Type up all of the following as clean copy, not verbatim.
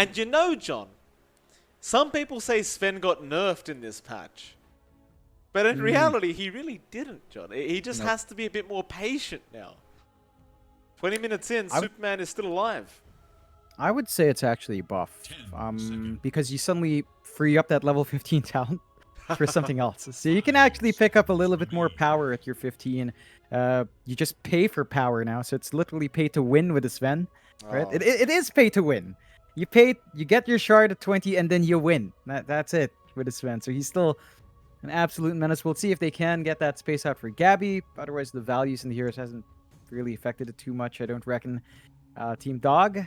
And you know, John, some people say Sven got nerfed in this patch. But in reality, he really didn't, John. He just has to be a bit more patient now. 20 minutes in, Superman is still alive. I would say it's actually a buff. Because you suddenly free up that level 15 talent for something else. So you can actually pick up a little bit more power at your 15. You just pay for power now, so it's literally pay to win with the Sven. Right? Oh. It is pay to win. You get your shard at 20, and then you win. That's it with the Sven. So he's still an absolute menace. We'll see if they can get that space out for Gabby. Otherwise, the values in the heroes hasn't really affected it too much, I don't reckon. Team Dog,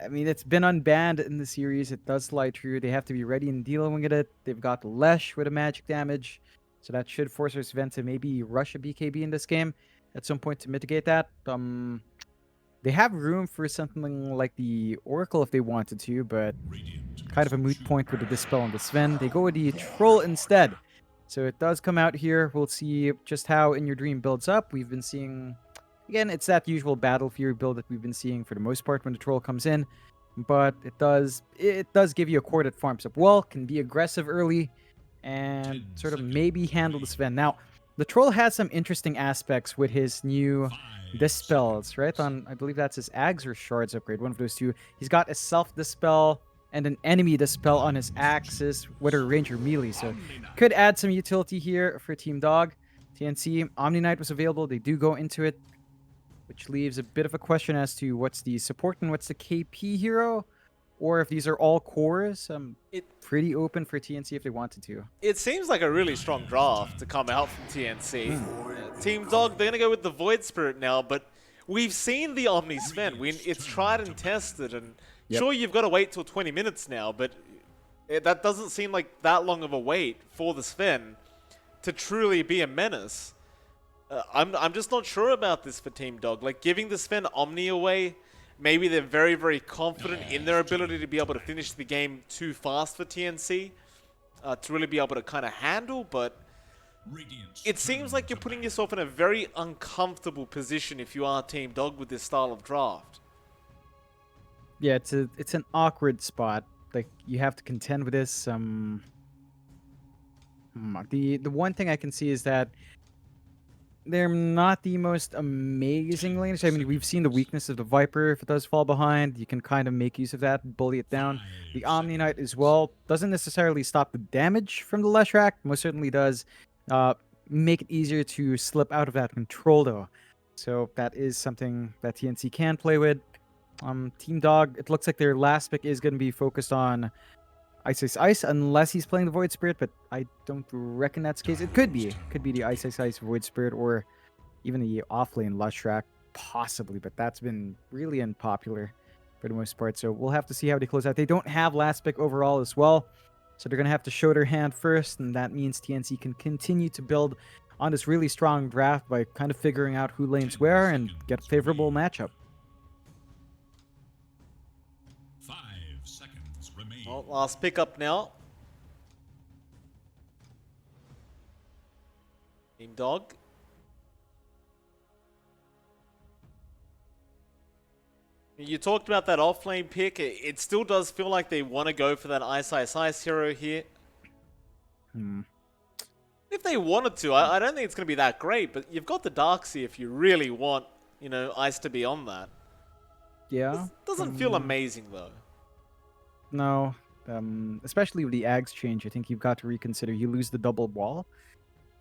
I mean, it's been unbanned in the series. It does slide through. They have to be ready and dealing with it. They've got Lesh with a magic damage, so that should force our Sven to maybe rush a BKB in this game at some point to mitigate that. They have room for something like the Oracle if they wanted to, but kind of a moot point with the Dispel on the Sven. They go with the Troll instead. So it does come out here. We'll see just how In Your Dream builds up. We've been seeing, again, it's that usual Battle Fury build that we've been seeing for the most part when the Troll comes in. But it does give you a core that farms up well, can be aggressive early, and sort of maybe handle the Sven. Now, the Troll has some interesting aspects with his new Dispels, right? I believe that's his Ags or Shards upgrade, one of those two. He's got a self-dispel and an enemy dispel on his axes, whether range or melee. So could add some utility here for Team Dog. TNC, Omni Knight was available. They do go into it, which leaves a bit of a question as to what's the support and what's the KP hero, or if these are all cores. Pretty open for TNC if they wanted to. It seems like a really strong draft to come out from TNC. Team Dog, they're going to go with the Void Spirit now, but we've seen the Omni Sven. It's tried and tested, and sure, you've got to wait till 20 minutes now, but that doesn't seem like that long of a wait for the Sven to truly be a menace. I'm just not sure about this for Team Dog. Like, giving the Sven Omni away, maybe they're very, very confident in their ability to be able to finish the game too fast for TNC to really be able to kind of handle, but it seems like you're putting yourself in a very uncomfortable position if you are Team Dog with this style of draft. Yeah, it's an awkward spot. Like, you have to contend with this. The one thing I can see is that they're not the most amazing laners. I mean, we've seen the weakness of the Viper. If it does fall behind, you can kind of make use of that, bully it down. The Omni Knight as well doesn't necessarily stop the damage from the Leshrac. Most certainly does make it easier to slip out of that control, though. So that is something that TNC can play with. Team Dog, it looks like their last pick is going to be focused on Ice, unless he's playing the Void Spirit, but I don't reckon that's the case. It could be. It could be the Ice Void Spirit, or even the offlane Leshrac, possibly, but that's been really unpopular for the most part, so we'll have to see how they close out. They don't have last pick overall as well, so they're going to have to show their hand first, and that means TNC can continue to build on this really strong draft by kind of figuring out who lanes where and get a favorable matchup. Well, last pick up now. Team Dog. You talked about that offlane pick. It still does feel like they want to go for that Ice hero here. If they wanted to, I don't think it's going to be that great, but you've got the Darkseer if you really want, Ice to be on that. Yeah. Doesn't feel amazing, though. No, especially with the Ags change, I think you've got to reconsider. You lose the double wall,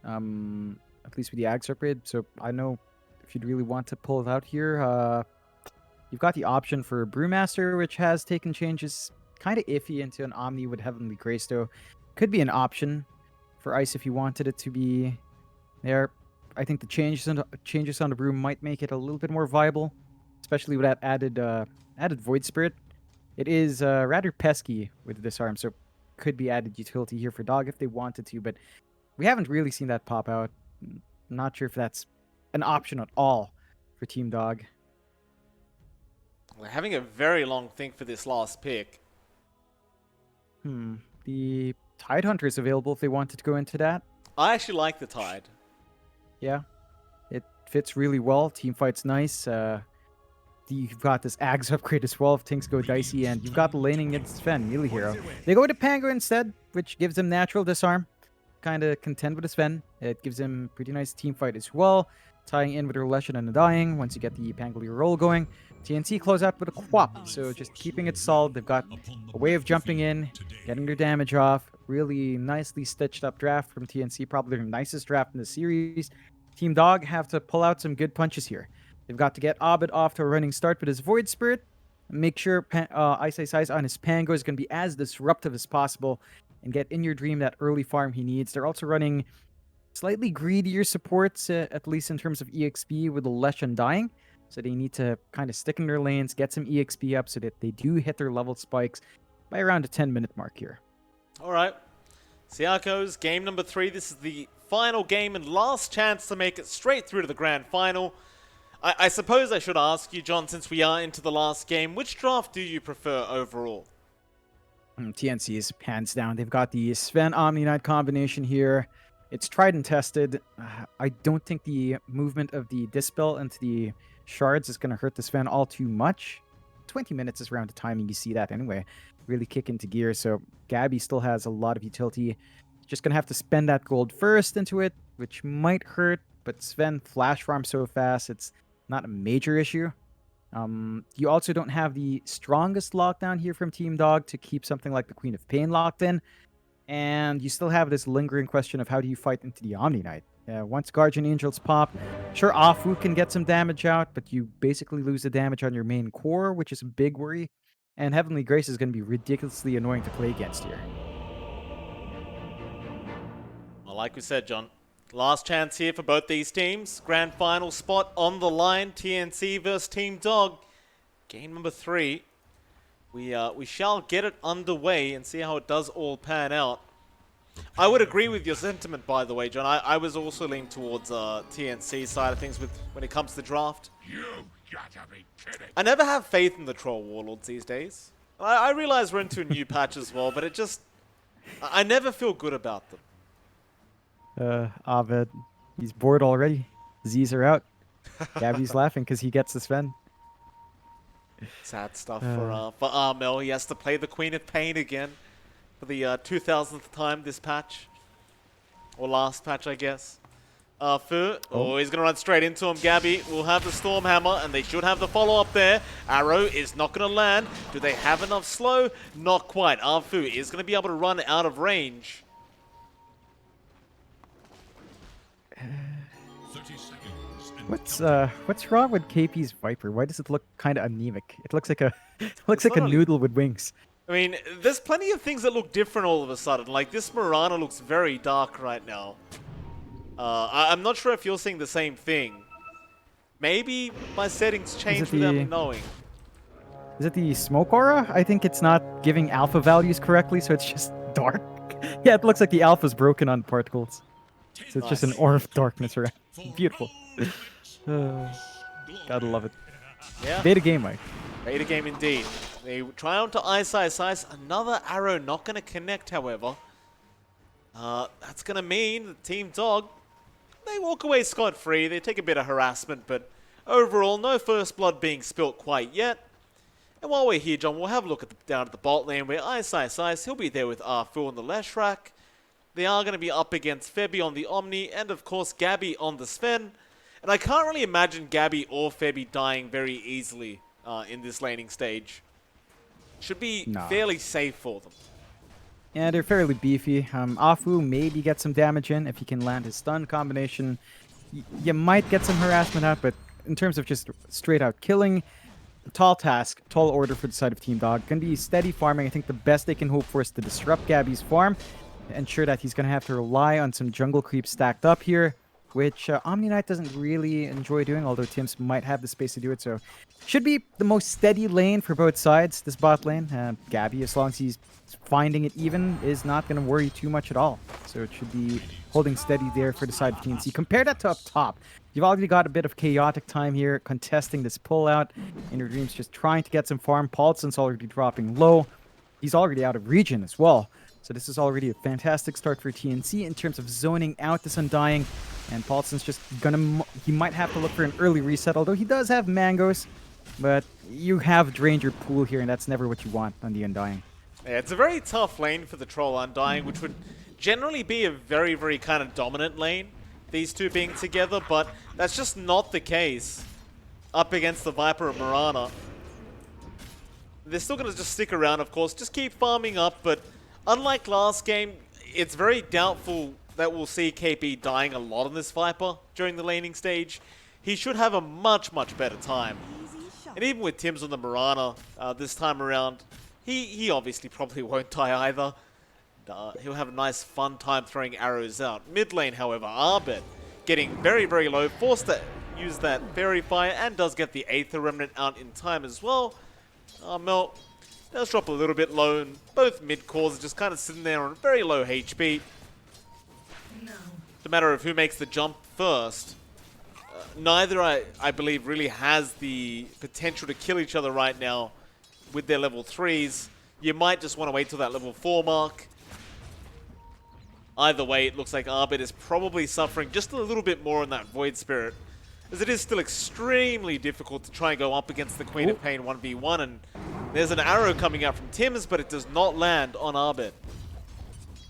at least with the Ags upgrade. So I know if you'd really want to pull it out here, you've got the option for Brewmaster, which has taken changes kind of iffy into an Omni with Heavenly Grace, though. Could be an option for Ice if you wanted it to be there. I think the changes on the Brew might make it a little bit more viable, especially with that added Void Spirit. It is rather pesky with the Disarm, so could be added utility here for Dog if they wanted to, but we haven't really seen that pop out. Not sure if that's an option at all for Team Dog. We're having a very long think for this last pick. The Tidehunter is available if they wanted to go into that. I actually like the Tide. Yeah, it fits really well. Team fight's nice. The you've got this Ags upgrade as well if things go dicey, and you've got the laning against Sven, melee hero. They go to Pango instead, which gives him natural disarm. Kind of contend with the Sven. It gives him pretty nice team fight as well, tying in with her Leshen and Undying once you get the Pangolier roll going. TNC close out with a Quap, so just keeping it solid. They've got a way of jumping in, getting their damage off. Really nicely stitched up draft from TNC, probably their nicest draft in the series. Team Dog have to pull out some good punches here. They've got to get Abed off to a running start with his Void Spirit. Make sure Ice Ice Ice on his Pango is going to be as disruptive as possible and get In Your Dream that early farm he needs. They're also running slightly greedier supports, at least in terms of EXP, with the Lesh and Dying. So they need to kind of stick in their lanes, get some EXP up so that they do hit their level spikes by around a 10-minute mark here. All right. See how it goes. Game number 3. This is the final game and last chance to make it straight through to the grand final. I suppose I should ask you, John, since we are into the last game, which draft do you prefer overall? TNC is hands down. They've got the Sven Omni Knight combination here. It's tried and tested. I don't think the movement of the Dispel into the shards is going to hurt the Sven all too much. 20 minutes is around the timing you see that anyway. Really kick into gear. So Gabby still has a lot of utility. Just going to have to spend that gold first into it, which might hurt. But Sven flash farm so fast, it's not a major issue. You also don't have the strongest lockdown here from Team Dog to keep something like the Queen of Pain locked in. And you still have this lingering question of how do you fight into the Omni Knight. Once Guardian Angels pop, sure, Afu can get some damage out, but you basically lose the damage on your main core, which is a big worry. And Heavenly Grace is going to be ridiculously annoying to play against here. Well, like we said, John, last chance here for both these teams. Grand final spot on the line. TNC versus Team Dog. Game number 3. We shall get it underway and see how it does all pan out. I would agree with your sentiment, by the way, John. I was also leaning towards TNC side of things when it comes to draft. You gotta be kidding. I never have faith in the Troll Warlords these days. I realize we're into a new patch as well, but it just... I never feel good about them. Abed, he's bored already. Z's are out. Gabby's laughing because he gets the Sven. Sad stuff for Armel. He has to play the Queen of Pain again for the 2000th time this patch. Or last patch, I guess. Fu. Oh, he's going to run straight into him. Gabby will have the Storm Hammer, and they should have the follow-up there. Arrow is not going to land. Do they have enough slow? Not quite. Arfu is going to be able to run out of range. 30 seconds. What's wrong with KP's Viper? Why does it look kind of anemic? It looks like a not noodle with wings. I mean, there's plenty of things that look different all of a sudden. Like, this Mirana looks very dark right now. I'm not sure if you're seeing the same thing. Maybe my settings changed without me knowing. Is it the smoke aura? I think it's not giving alpha values correctly, so it's just dark. Yeah, it looks like the alpha's broken on particles. So it's just an aura of darkness around. Beautiful. Gotta love it. Yeah. Beta game, Mike. Beta game indeed. They try on to Ice Ice Ice. Another arrow not going to connect, however. That's going to mean the Team Dog, they walk away scot-free. They take a bit of harassment, but overall, no first blood being spilt quite yet. And while we're here, John, we'll have a look down at the bot lane where Ice Ice Ice, he'll be there with Arfu on the Leshrac. They are going to be up against Febby on the Omni, and of course Gabby on the Sven. And I can't really imagine Gabby or Febby dying very easily in this laning stage. Should be fairly safe for them. Yeah, they're fairly beefy. Afu maybe get some damage in if he can land his stun combination. You might get some harassment out, but in terms of just straight out killing, tall task, tall order for the side of Team Dog. Gonna be steady farming. I think the best they can hope for is to disrupt Gabby's farm, ensure that he's gonna have to rely on some jungle creep stacked up here, which Omni Knight doesn't really enjoy doing, although Tim's might have the space to do it, so should be the most steady lane for both sides, this bot lane. Gabby, as long as he's finding it even, is not going to worry too much at all. So it should be holding steady there for the side of TNC. Compare that to up top. You've already got a bit of chaotic time here, contesting this pullout. Inner Dream's just trying to get some farm. Paulson's already dropping low. He's already out of region as well. So this is already a fantastic start for TNC in terms of zoning out this Undying. And Paulson's just gonna... He might have to look for an early reset, although he does have mangoes. But you have drained your pool here, and that's never what you want on the Undying. Yeah, it's a very tough lane for the Troll Undying, which would generally be a very, very kind of dominant lane, these two being together, but that's just not the case up against the Viper and Mirana. They're still going to just stick around, of course, just keep farming up, but unlike last game, it's very doubtful that we'll see KP dying a lot on this Viper during the laning stage. He should have a much, much better time. And even with Tim's on the Mirana this time around, he obviously probably won't die either. He'll have a nice fun time throwing arrows out. Mid lane, however, Arbit getting very, very low, forced to use that Fairy Fire, and does get the Aether Remnant out in time as well. Mel does drop a little bit low, and both mid cores are just kind of sitting there on very low HP. It's a matter of who makes the jump first. Neither, I believe, really has the potential to kill each other right now with their level 3s. You might just want to wait till that level 4 mark. Either way, it looks like Arbit is probably suffering just a little bit more in that Void Spirit, as it is still extremely difficult to try and go up against the Queen of Pain 1v1, and there's an arrow coming out from Tim's, but it does not land on Arbit.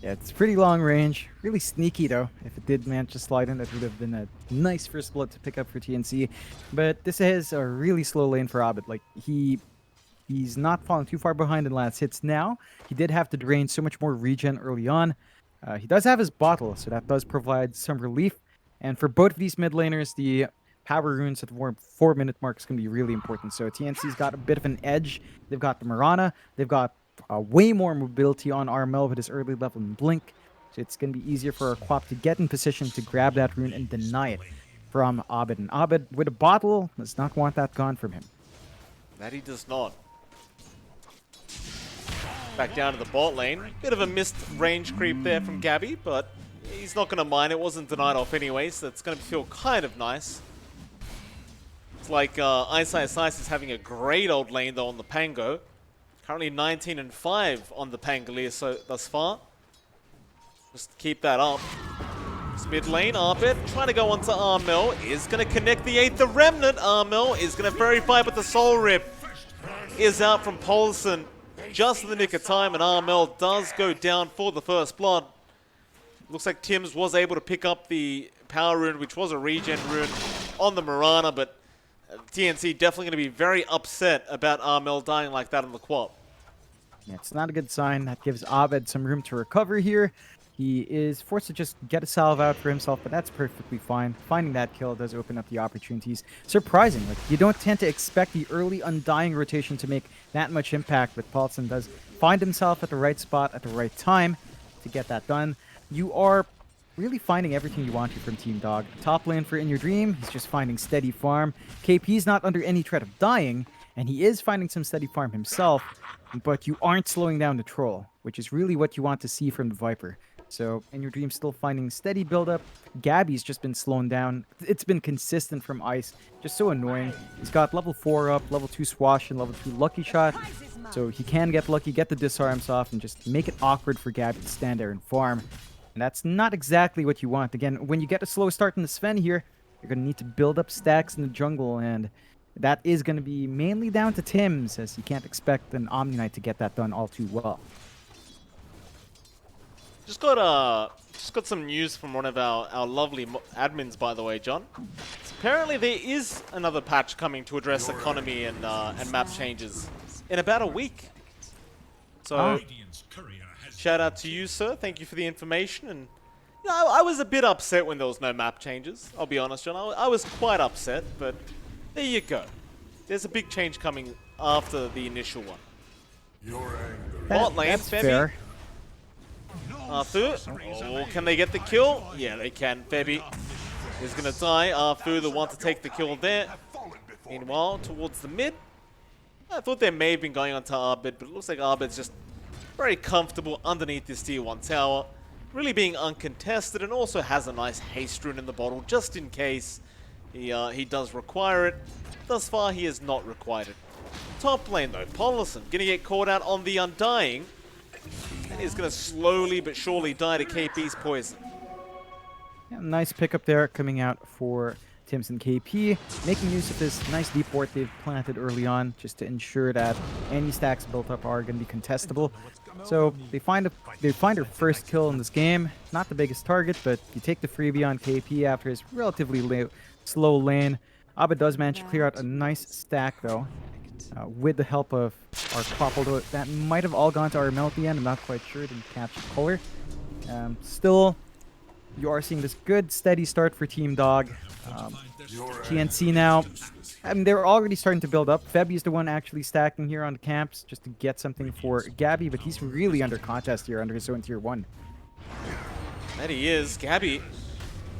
Yeah, it's pretty long range. Really sneaky, though. If it did manage to slide in, that would have been a nice first blood to pick up for TNC. But this is a really slow lane for Arbit. Like, he's not falling too far behind in last hits now. He did have to drain so much more regen early on. He does have his bottle, so that does provide some relief. And for both of these mid laners, the power runes at the 4-minute mark is going to be really important. So TNC's got a bit of an edge. They've got the Mirana. They've got way more mobility on RML with his early level in Blink. So it's going to be easier for Quap to get in position to grab that rune and deny it from Abed. And Abed, with a bottle, does not want that gone from him. That he does not. Back down to the bot lane. Bit of a missed range creep there from Gabby, but he's not going to mind. It wasn't denied off anyway, so it's going to feel kind of nice. It's like Ice is having a great old lane, though, on the Pango. Currently 19 and 5 on the Pangolier thus far. Just keep that up. This mid lane, Arbit trying to go onto Armel. Is going to connect the Aether Remnant. Armel is going to verify, but the Soul Rip is out from Paulson just in the nick of time, and Armel does go down for the first blood. Looks like Tim's was able to pick up the Power Rune, which was a regen rune, on the Mirana, but TNC definitely going to be very upset about Armel dying like that on the Quap. Yeah, it's not a good sign. That gives Abed some room to recover here. He is forced to just get a salve out for himself, but that's perfectly fine. Finding that kill does open up the opportunities. Surprising, like, you don't tend to expect the early Undying rotation to make that much impact, but Paulson does find himself at the right spot at the right time to get that done. You are really finding everything you want here from Team Dog. Top lane for In Your Dream, he's just finding steady farm. KP's not under any threat of dying, and he is finding some steady farm himself, but you aren't slowing down the Troll, which is really what you want to see from the Viper. So, In Your Dream still finding steady build-up. Gabby's just been slowing down. It's been consistent from Ice. Just so annoying. He's got level 4 up, level 2 Swash, and level 2 Lucky Shot. So he can get lucky, get the disarms off, and just make it awkward for Gabby to stand there and farm. And that's not exactly what you want. Again, when you get a slow start in the Sven here, you're going to need to build up stacks in the jungle, and that is going to be mainly down to Tim's, as you can't expect an Omni Knight to get that done all too well. Just got some news from one of our lovely admins, by the way, John. So apparently there is another patch coming to address economy and map changes in about a week. So shout out to you, sir. Thank you for the information. And you know, I was a bit upset when there was no map changes. I'll be honest, John. I was quite upset, but there you go. There's a big change coming after the initial one. Bot lane, That's fair. Arthur, oh, can they get the kill? Yeah, they can. Febby is going to die. Arthur, the one to take the kill there. Meanwhile, towards the mid, I thought they may have been going on to Arbit, but it looks like Arbit's just very comfortable underneath this tier 1 tower, really being uncontested, and also has a nice haste rune in the bottle, just in case he does require it. Thus far, he has not required it. Top lane, though, Paulson going to get caught out on the Undying. And he's going to slowly but surely die to KP's poison. Yeah, nice pickup there coming out for Tims and KP, making use of this nice deep ward they've planted early on, just to ensure that any stacks built up are going to be contestable. So they find their first kill in this game. Not the biggest target, but you take the freebie on KP after his relatively slow lane. Abba does manage to clear out a nice stack though, with the help of our pop, although that might have all gone to our MLP at the end. I'm not quite sure, didn't catch the color. Still, you are seeing this good, steady start for Team Dog. TNC now, I mean, they're already starting to build up. Febby is the one actually stacking here on the camps just to get something for Gabby, but he's really under contest here under his own tier 1. That he is. Gabby,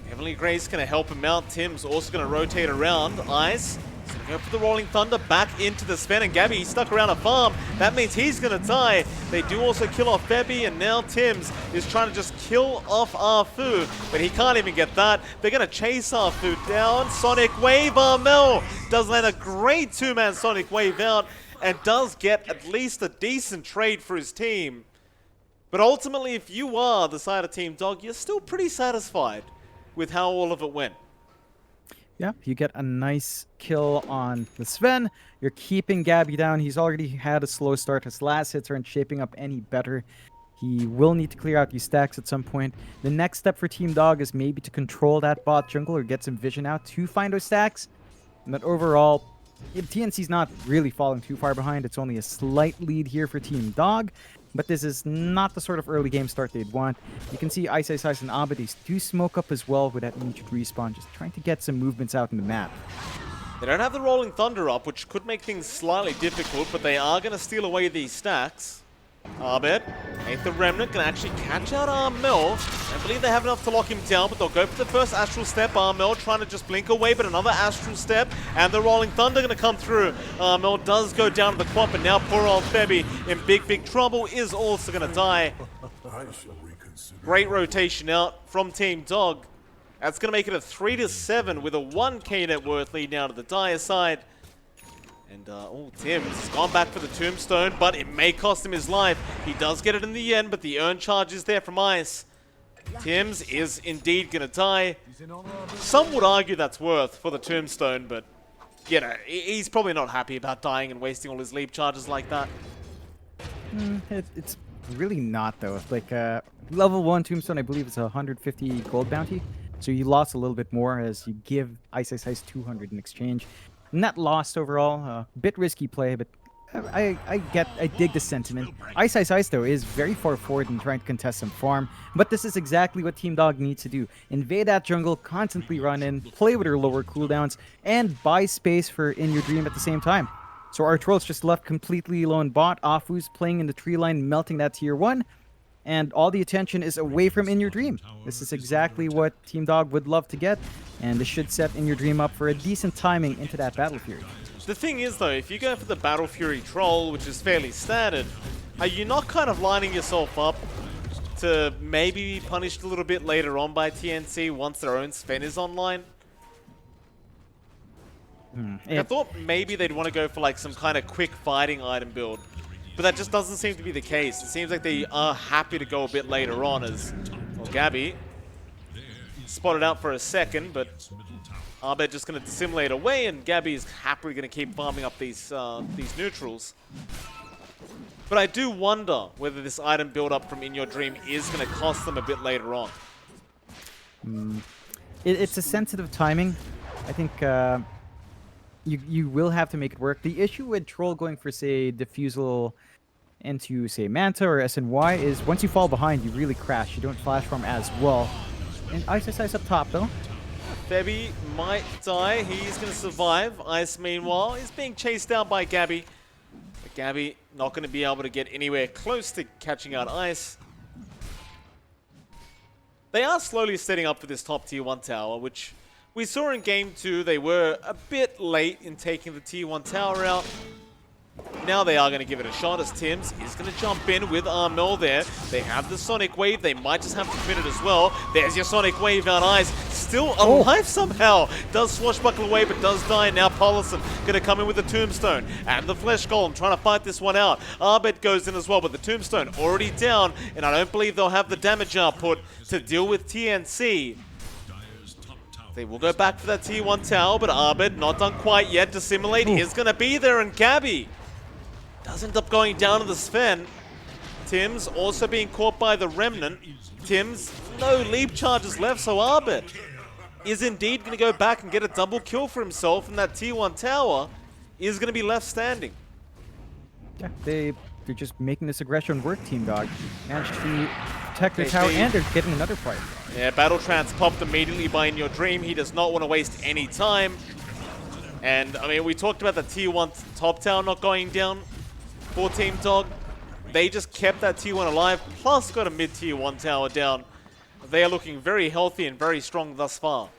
Heavenly Grace going to help him out. Tim's also going to rotate around. Ice is going to go for the Rolling Thunder back into the Sven, and Gabby, he's stuck around a farm. That means he's going to die. They do also kill off Febby, and now Tims is trying to just kill off Arfu, but he can't even get that. They're going to chase Arfu down. Sonic Wave, Armel does land a great two-man Sonic Wave out, and does get at least a decent trade for his team. But ultimately, if you are the side of Team Dog, you're still pretty satisfied with how all of it went. Yeah, you get a nice kill on the Sven. You're keeping Gabby down. He's already had a slow start. His last hits aren't shaping up any better. He will need to clear out these stacks at some point. The next step for Team Dog is maybe to control that bot jungle or get some vision out to find those stacks. But overall, TNC's not really falling too far behind. It's only a slight lead here for Team Dog. But this is not the sort of early game start they'd want. You can see Ice and Abba, they do smoke up as well with that muted respawn, just trying to get some movements out in the map. They don't have the Rolling Thunder up, which could make things slightly difficult, but they are going to steal away these stacks. Abed, the Remnant can actually catch out Armel. I believe they have enough to lock him down, but they'll go for the first Astral Step. Armel trying to just blink away, but another Astral Step, and the Rolling Thunder going to come through. Armel does go down to the quad, but now poor old Febby in big trouble is also going to die. Great rotation out from Team Dog. That's going to make it a 3-7 with a 1k net worth lead now to the Dire side. And, Tims has gone back for the Tombstone, but it may cost him his life. He does get it in the end, but the earn charge is there from Ice. Tims is indeed going to die. Some would argue that's worth for the Tombstone, but, you know, he's probably not happy about dying and wasting all his leap charges like that. It's really not, though. Like, level 1 Tombstone, I believe it's a 150 gold bounty. So you lost a little bit more as you give Ice 200 in exchange. Net lost overall, bit risky play, but I dig the sentiment. Ice though is very far forward in trying to contest some farm, but this is exactly what Team Dog needs to do. Invade that jungle, constantly run in, play with her lower cooldowns, and buy space for In Your Dream at the same time. So our trolls just left completely alone bot. Afu's playing in the tree line, melting that tier 1. And all the attention is away from In Your Dream. This is exactly what Team Dog would love to get, and this should set In Your Dream up for a decent timing into that Battle Fury. The thing is, though, if you go for the Battle Fury troll, which is fairly standard, are you not kind of lining yourself up to maybe be punished a little bit later on by TNC once their own Sven is online? I thought maybe they'd want to go for like some kind of quick fighting item build. But that just doesn't seem to be the case. It seems like they are happy to go a bit later on as, well, Gabby spotted out for a second, but Abed just going to dissimulate away, and Gabby is happily going to keep farming up these neutrals. But I do wonder whether this item build-up from In Your Dream is going to cost them a bit later on. It's a sensitive timing. I think you will have to make it work. The issue with Troll going for, say, Diffusal into, say, Manta or SNY is once you fall behind, you really crash. You don't flash farm as well. And Ice up top, though. Febby might die. He's going to survive. Ice, meanwhile, is being chased down by Gabby. But Gabby not going to be able to get anywhere close to catching out Ice. They are slowly setting up for this top tier 1 tower, which we saw in Game 2. They were a bit late in taking the tier 1 tower out. Now they are going to give it a shot as Tims is going to jump in with Armel there. They have the Sonic Wave. They might just have to commit it as well. There's your Sonic Wave out. Ice still alive somehow. Does swashbuckle away but does die. Now Paulison going to come in with the Tombstone and the Flesh Golem trying to fight this one out. Arbet goes in as well, but the Tombstone already down, and I don't believe they'll have the damage output to deal with TNC. They will go back for that tier 1 tower, but Arbed not done quite yet. Dissimulate is going to be there, and Gabby does end up going down to the Sven. Tim's also being caught by the Remnant. Tim's no leap charges left, so Arbed is indeed going to go back and get a double kill for himself, and that tier 1 tower is going to be left standing. Yeah, they're just making this aggression work, Team Dog. Managed to protect their tower, and they're getting another fight. Yeah, Battle Trance popped immediately by In Your Dream. He does not want to waste any time. And, I mean, we talked about the tier 1 top tower not going down for Team Dog. They just kept that tier 1 alive, plus got a mid-tier 1 tower down. They are looking very healthy and very strong thus far.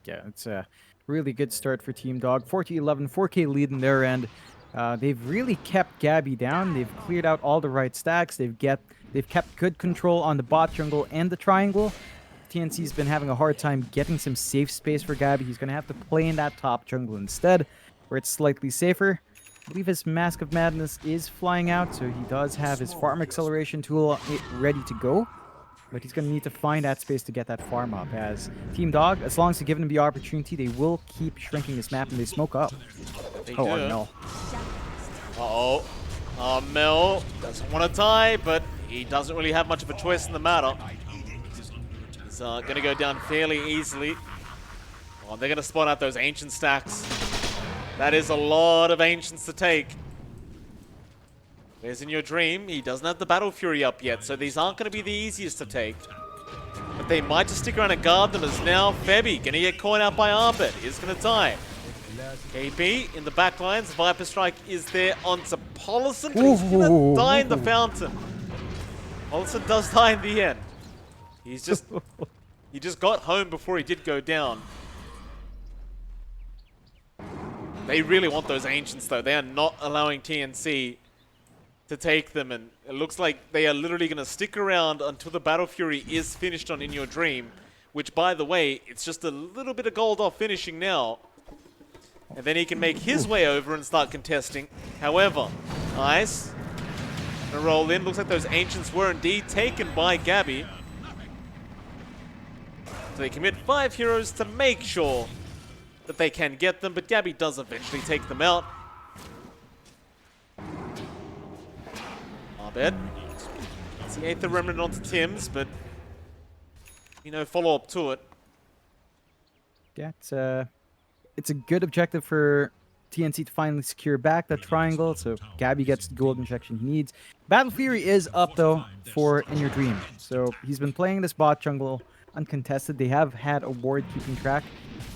Yeah, it's a really good start for Team Dog. 4-11, 4K lead in their end. They've really kept Gabby down. They've cleared out all the right stacks. They've kept good control on the bot jungle and the triangle. TNC's been having a hard time getting some safe space for Gabby. He's going to have to play in that top jungle instead, where it's slightly safer. I believe his Mask of Madness is flying out, so he does have his farm acceleration tool ready to go. But he's going to need to find that space to get that farm up, as Team Dog, as long as they give him the opportunity, they will keep shrinking this map and they smoke up. Oh, no. Uh-oh. Mel doesn't want to die, but he doesn't really have much of a choice in the matter. He's going to go down fairly easily. Oh, they're going to spawn out those Ancient stacks. That is a lot of Ancients to take. There's In Your Dream. He doesn't have the Battle Fury up yet, so these aren't going to be the easiest to take. But they might just stick around and guard them, as now Febby going to get caught out by Arbet. Is going to die. KB in the back lines. Viper Strike is there onto Pollison. He's going to die in the fountain. Pollison does die in the end. He just got home before he did go down. They really want those Ancients, though. They are not allowing TNC to take them, and it looks like they are literally going to stick around until the Battle Fury is finished on In Your Dream, which, by the way, it's just a little bit of gold off finishing now. And then he can make his way over and start contesting. However, nice. Gonna roll in. Looks like those Ancients were indeed taken by Gabby. So they commit 5 heroes to make sure that they can get them, but Gabby does eventually take them out. Arbed. It's the 8th Remnant onto Tim's, but follow up to it. Yeah, it's a good objective for TNC to finally secure back that triangle, so Gabby gets the gold injection he needs. Battle Fury is up, though, for In Your Dream. So he's been playing this bot jungle uncontested. They have had a ward keeping track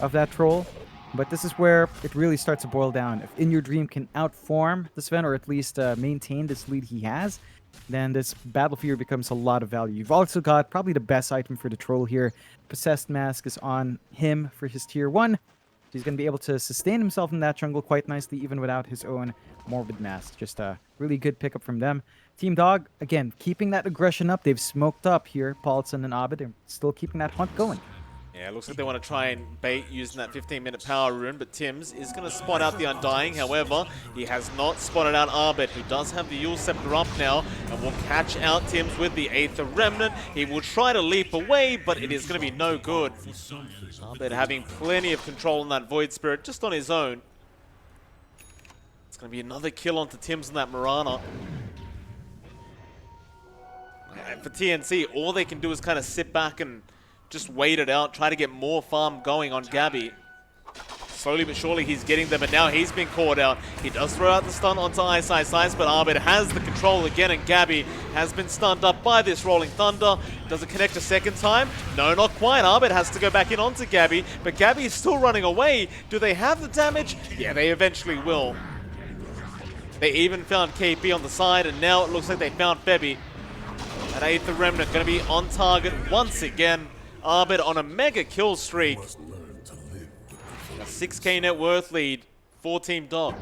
of that troll, but this is where it really starts to boil down. If In Your Dream can outform the Sven, or at least maintain this lead he has, then this Battle Fury becomes a lot of value. You've also got probably the best item for the troll here. Possessed Mask is on him for his tier 1. He's going to be able to sustain himself in that jungle quite nicely, even without his own Morbid Mask. Just a really good pickup from them. Team Dog, again, keeping that aggression up. They've smoked up here. Paulson and Abed are still keeping that hunt going. Yeah, it looks like they want to try and bait using that 15-minute power rune, but Tim's is going to spot out the Undying. However, he has not spotted out Arbet, who does have the Yule Scepter up now, and will catch out Tim's with the 8th Remnant. He will try to leap away, but it is going to be no good. Arbet having plenty of control on that Void Spirit just on his own. It's going to be another kill onto Tim's on that Mirana. And for TNC, all they can do is kind of sit back and just wait it out, try to get more farm going on Gabby. Slowly but surely he's getting them, and now he's been caught out. He does throw out the stun onto Ice, but Arbed has the control again, and Gabby has been stunned up by this Rolling Thunder. Does it connect a second time? No, not quite. Arbed has to go back in onto Gabby, but Gabby is still running away. Do they have the damage? Yeah, they eventually will. They even found KP on the side, and now it looks like they found Febby. That 8th Remnant going to be on target once again. Arbed on a mega kill streak. A 6k net worth lead for Team Dog.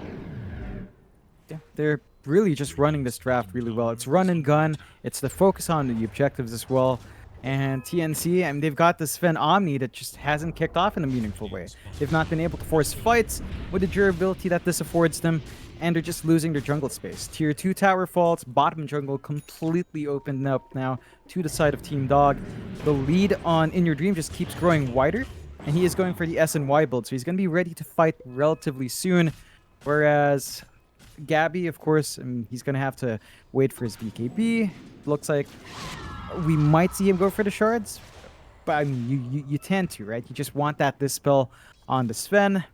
Yeah, they're really just running this draft really well. It's run and gun. It's the focus on the objectives as well. And TNC, I mean, they've got the Sven Omni that just hasn't kicked off in a meaningful way. They've not been able to force fights with the durability that this affords them, and they're just losing their jungle space. Tier 2 tower faults, bottom jungle completely opened up now to the side of Team Dog. The lead on In Your Dream just keeps growing wider, and he is going for the S and Y build, so he's going to be ready to fight relatively soon. Whereas Gabby, of course, he's going to have to wait for his BKB. Looks like we might see him go for the shards, but I mean, you tend to, right? You just want that Dispel on the Sven.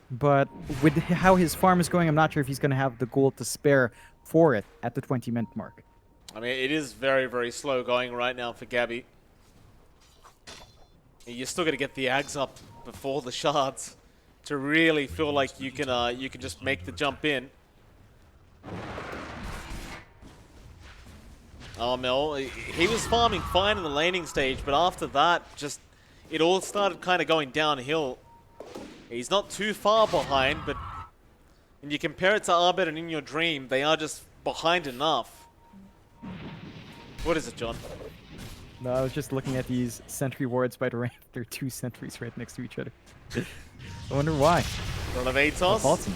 But with how his farm is going, I'm not sure if he's going to have the gold to spare for it at the 20-minute mark. I mean, it is very, very slow going right now for Gabby. You're still going to get the Ags up before the shards to really feel like you can just make the jump in. Armel, he was farming fine in the laning stage, but after that, just it all started kind of going downhill. He's not too far behind, but when you compare it to Arbet and In Your Dream, they are just behind enough. What is it, John? No, I was just looking at these sentry wards by the ramp. There are 2 sentries right next to each other. I wonder why. Atos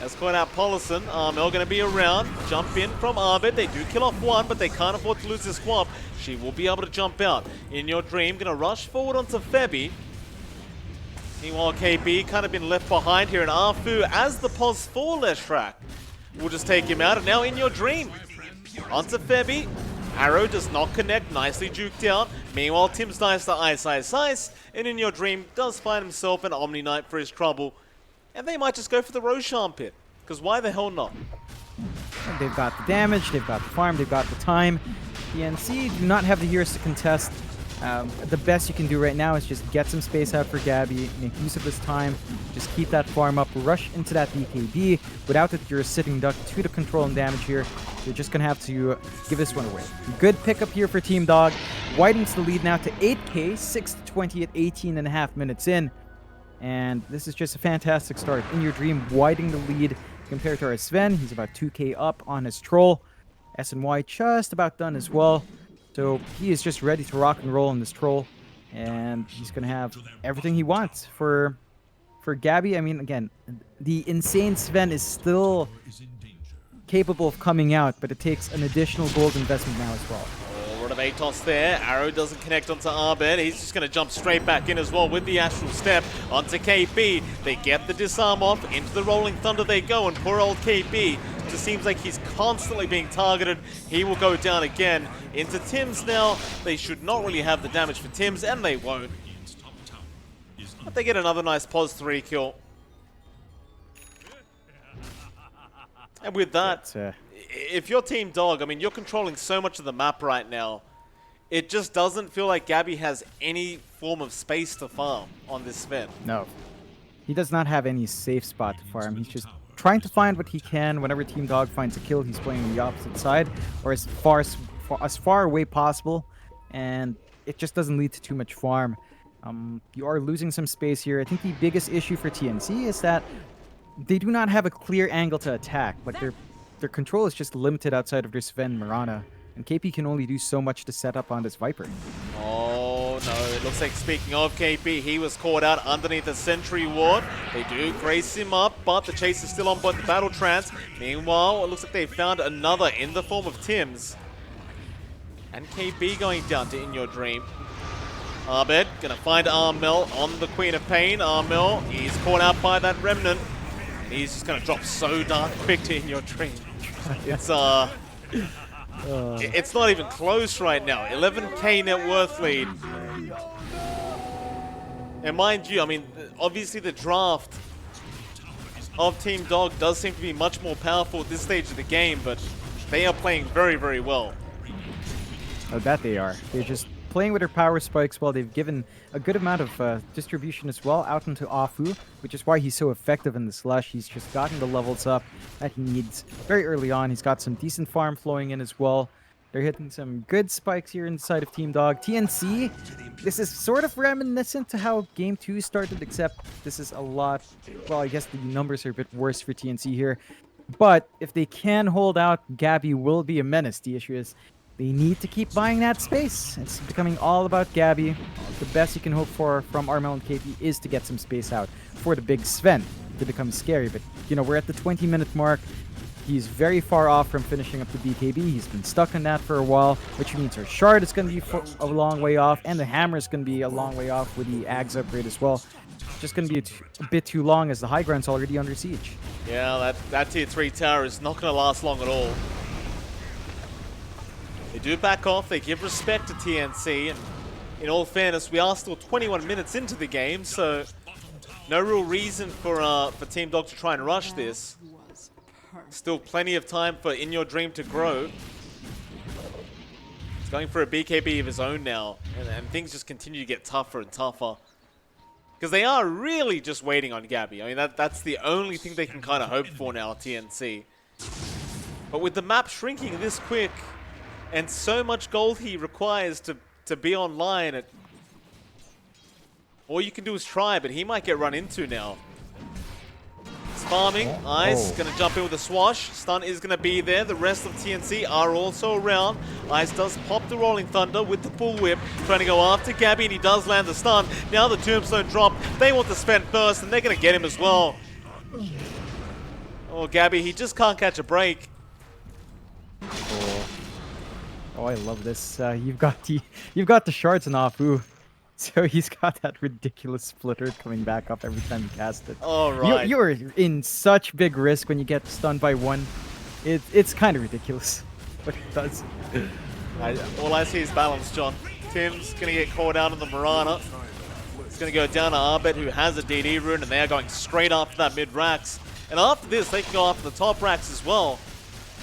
has caught out Polison. Armel going to be around. Jump in from Arbet. They do kill off one, but they can't afford to lose this squad. She will be able to jump out. In Your Dream, going to rush forward onto Febby. Meanwhile, KB kind of been left behind here, and Arfu, as the pos for Leshrak, will just take him out. And now In Your Dream, onto Febby. Arrow does not connect, nicely juked out. Meanwhile, Tim's nice to ice, and In Your Dream does find himself an Omni Knight for his trouble. And they might just go for the Roshan pit, because why the hell not? And they've got the damage, they've got the farm, they've got the time. TNC do not have the heroes to contest. The best you can do right now is just get some space out for Gabby, make use of this time, just keep that farm up, rush into that BKB. Without it, you're a sitting duck to the control and damage here. You're just going to have to give this one away. Good pickup here for Team Dog. Widens the lead now to 8k, 6-20 at 18.5 minutes in. And this is just a fantastic start. In Your Dream, widening the lead compared to our Sven. He's about 2k up on his Troll. S&Y just about done as well. So he is just ready to rock and roll in this Troll, and he's going to have everything he wants. For Gabby, I mean, again, the insane Sven is still capable of coming out, but it takes an additional gold investment now as well. Word of Atos there. Arrow doesn't connect onto Arbet. He's just going to jump straight back in as well with the Astral Step onto KP. They get the disarm off. Into the Rolling Thunder they go, and poor old KP just seems like he's constantly being targeted. He will go down again. Into Tim's now. They should not really have the damage for Tim's, and they won't. But they get another nice pos 3 kill. And with that, if you're Team Dog, I mean, you're controlling so much of the map right now. It just doesn't feel like Gabby has any form of space to farm on this Sven. No. He does not have any safe spot to farm. He's just trying to find what he can. Whenever Team Dog finds a kill, he's playing on the opposite side, or as far away possible, and it just doesn't lead to too much farm. You are losing some space here. I think the biggest issue for TNC is that they do not have a clear angle to attack. Like their control is just limited outside of their Sven Mirana, and KP can only do so much to set up on this Viper. Oh no, it looks like, speaking of KP, he was caught out underneath a sentry ward. They do grace him up, but the chase is still on board the battle trance. Meanwhile, it looks like they found another in the form of Tim's. And KB going down to In Your Dream. Arbet gonna find Armel on the Queen of Pain. Armel, he's caught out by that Remnant. And he's just gonna drop so darn quick to In Your Dream. It's it's not even close right now. 11k net worth lead. And mind you, I mean, obviously the draft of Team Dog does seem to be much more powerful at this stage of the game, but they are playing very, very well. Oh, that they are. They're just playing with their power spikes well. They've given a good amount of distribution as well out into Afu, which is why he's so effective in the Slush. He's just gotten the levels up that he needs very early on. He's got some decent farm flowing in as well. They're hitting some good spikes here inside of Team Dog. TNC, this is sort of reminiscent to how Game 2 started, except this is a lot... Well, I guess the numbers are a bit worse for TNC here. But if they can hold out, Gabby will be a menace. The issue is they need to keep buying that space. It's becoming all about Gabby. The best you can hope for from Armel and KP is to get some space out for the big Sven to become scary. But, you know, we're at the 20-minute mark. He's very far off from finishing up the BKB. He's been stuck on that for a while, which means our shard is going to be a long way off, and the hammer is going to be a long way off with the Ags upgrade as well. Just going to be a bit too long as the high ground's already under siege. Yeah, that tier 3 tower is not going to last long at all. They do back off, they give respect to TNC, and in all fairness, we are still 21 minutes into the game, so no real reason for Team Dog to try and rush this. Still plenty of time for In Your Dream to grow. He's going for a BKB of his own now, and things just continue to get tougher and tougher. Because they are really just waiting on Gabby. I mean, that's the only thing they can kind of hope for now, TNC. But with the map shrinking this quick, and so much gold he requires to be online, all you can do is try, but he might get run into now. He's farming. Ice gonna jump in with a swash. Stun is gonna be there. The rest of TNC are also around. Ice does pop the Rolling Thunder with the bullwhip, trying to go after Gabby, and he does land the stun. Now the Tombstone drop. They want to spend first, and they're gonna get him as well. Oh, Gabby, he just can't catch a break. Oh, I love this. You've got the shards in Afu. So he's got that ridiculous splitter coming back up every time you cast it. All right. You're in such big risk when you get stunned by one. It's kind of ridiculous what it does. All I see is balance, John. Tim's going to get caught out on the Mirana. It's going to go down to Arbet, who has a DD rune, and they are going straight after that mid-racks. And after this, they can go after the top racks as well,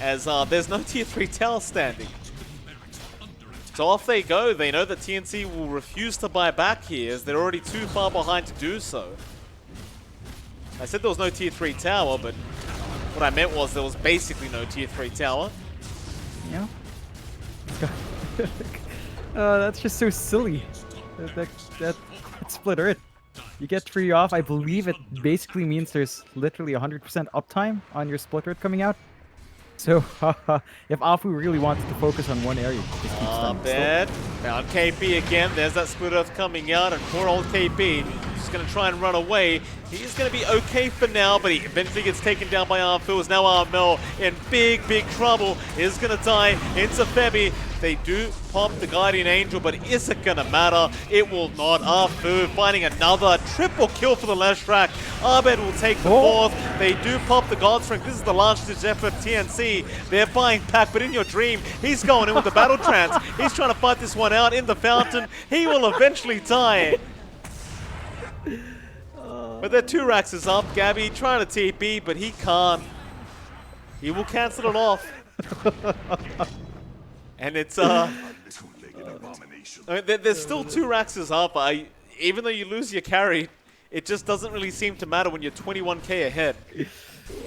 as there's no tier 3 tower standing. So off they go. They know that TNC will refuse to buy back here, as they're already too far behind to do so. I said there was no tier 3 tower, but what I meant was there was basically no tier 3 tower. Yeah. That's just so silly. That splitter it. You get 3 off. I believe it basically means there's literally 100% uptime on your splitter coming out. So, if Afu really wanted to focus on one area, just keep stunning. Bad. Found KP again. There's that split earth coming out, and poor old KP just going to try and run away. He's going to be okay for now, but he eventually gets taken down by Armfil. Now Armel in big trouble. Is going to die into Febby. They do pop the Guardian Angel, but is it going to matter? It will not. Arfu finding another triple kill for the Leshrac. Arbed will take the fourth. They do pop the God Strength. This is the last-ditch effort of TNC. They're buying back, but In Your Dream, he's going in with the Battle Trance. He's trying to fight this one out in the fountain. He will eventually die. But their 2 racks is up. Gabby trying to TP, but he can't. He will cancel it off. And it's, I mean, there's still 2 racks is up. Even though you lose your carry, it just doesn't really seem to matter when you're 21k ahead.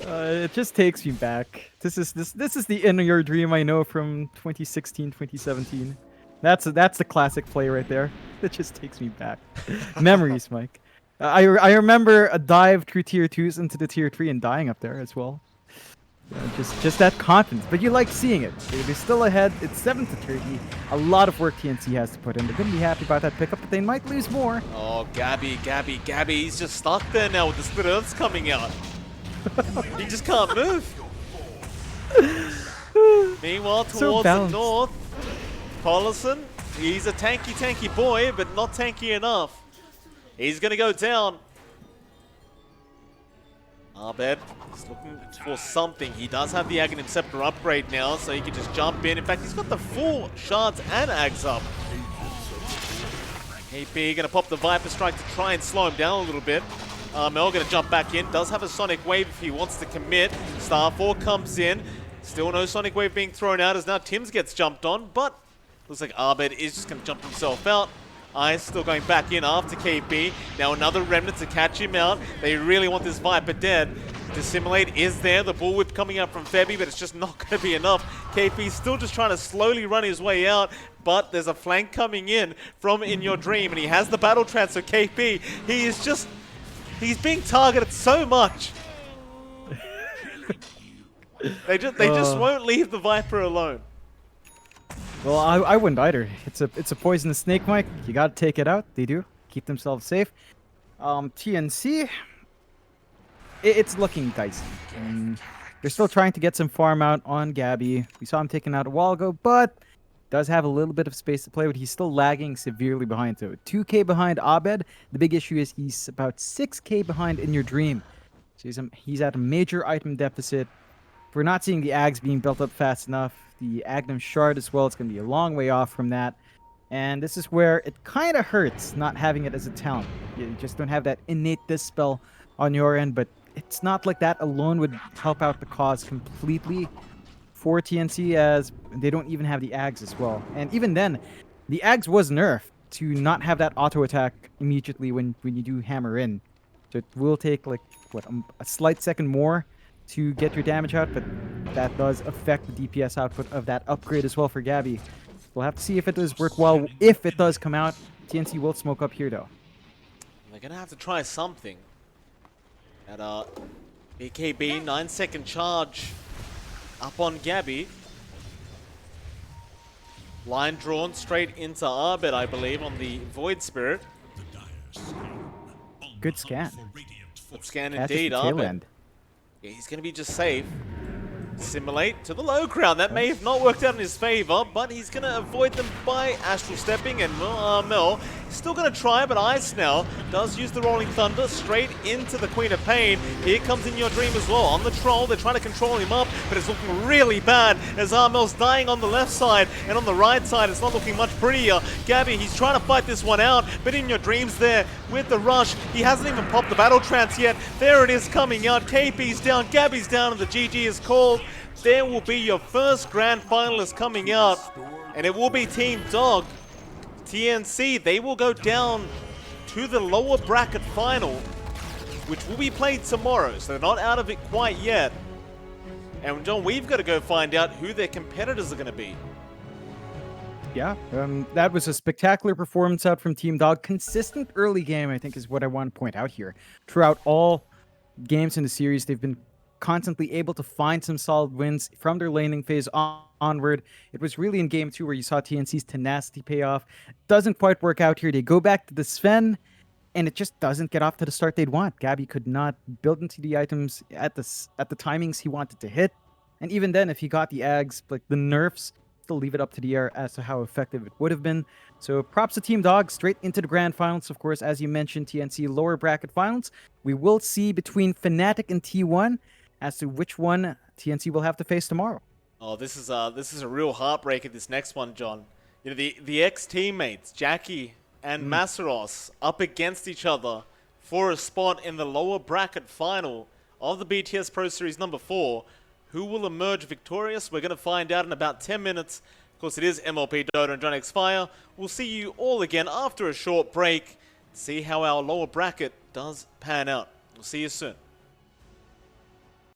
It just takes me back. This is the In Your Dream I know from 2016, 2017. That's the classic play right there. It just takes me back. Memories, Mike. I remember a dive through tier 2s into the tier 3 and dying up there as well. Just that confidence, but you like seeing it. They're still ahead. It's 7-30. A lot of work TNC has to put in. They're gonna be happy about that pickup, but they might lose more. Oh, Gabby, he's just stuck there now with the split earths coming out. He just can't move. Meanwhile, towards the north, Collison, he's a tanky boy, but not tanky enough. He's gonna go down. Arbed is looking for something. He does have the Aghanim Scepter upgrade now, so he can just jump in. In fact, he's got the full shards and Ags up. KP gonna pop the Viper Strike to try and slow him down a little bit. Mel gonna jump back in. Does have a Sonic Wave if he wants to commit. Star 4 comes in. Still no Sonic Wave being thrown out as now Tim's gets jumped on, but looks like Arbed is just gonna jump himself out. Ice still going back in after KP. Now another Remnant to catch him out. They really want this Viper dead. Dissimulate is there. The Bullwhip coming up from Febby, but it's just not going to be enough. KP still just trying to slowly run his way out, but there's a flank coming in from In Your Dream, and he has the Battle Trance, so KP, he's being targeted so much. They just won't leave the Viper alone. Well, I wouldn't either. It's a poisonous snake, Mike. You gotta take it out. They do. Keep themselves safe. TNC, it's looking dicey. They're still trying to get some farm out on Gabby. We saw him taken out a while ago, but does have a little bit of space to play with. He's still lagging severely behind. So 2K behind Abed. The big issue is he's about 6K behind in your dream. So he's at a major item deficit. We're not seeing the Ags being built up fast enough. The Agnum Shard as well. It's going to be a long way off from that. And this is where it kind of hurts not having it as a talent. You just don't have that innate dispel on your end, but it's not like that alone would help out the cause completely for TNC, as they don't even have the Ags as well. And even then, the Ags was nerfed to not have that auto attack immediately when you do hammer in. So it will take like what, a slight second more to get your damage out, but that does affect the DPS output of that upgrade as well for Gabby. We'll have to see if it does work well. If it does come out, TNC will smoke up here though. They're gonna have to try something. At BKB, 9-second charge up on Gabby. Line drawn straight into Arbit, I believe, on the Void Spirit. Good scan. Good scan Catches indeed, the tail Arbit. end. Yeah, he's gonna be just safe. Simulate to the low ground. That may have not worked out in his favor, but he's going to avoid them by astral stepping, and Mel still going to try, but Ice now does use the Rolling Thunder straight into the Queen of Pain. Here comes In Your Dream as well. On the Troll, they're trying to control him up, but it's looking really bad as Armel's dying on the left side, and on the right side it's not looking much prettier. Gabby, he's trying to fight this one out, but In Your Dream's there with the rush. He hasn't even popped the Battle Trance yet. There it is coming out. KP's down, Gabby's down, and the GG is called. There will be your first grand finalist coming out, and it will be Team Dog. TNC, they will go down to the lower bracket final, which will be played tomorrow, so they're not out of it quite yet. And John, we've got to go find out who their competitors are going to be. Yeah, that was a spectacular performance out from Team Dog. Consistent early game, I think, is what I want to point out here. Throughout all games in the series, they've been constantly able to find some solid wins from their laning phase onward. It was really in game 2 where you saw TNC's tenacity pay off. Doesn't quite work out here. They go back to the Sven, and it just doesn't get off to the start they'd want. Gabby could not build into the items at the timings he wanted to hit. And even then, if he got the Ags, like the nerfs, still leave it up to the air as to how effective it would have been. So props to Team Dog, straight into the grand finals. Of course, as you mentioned, TNC lower bracket finals. We will see between Fnatic and T1 as to which one TNC will have to face tomorrow. Oh, this is a real heartbreaker, this next one, John. You know, the ex-teammates, Jackie and Masaros, up against each other for a spot in the lower bracket final of the BTS Pro Series number 4. Who will emerge victorious? We're going to find out in about 10 minutes. Of course, it is MLP and johnxfire. We'll see you all again after a short break to see how our lower bracket does pan out. We'll see you soon.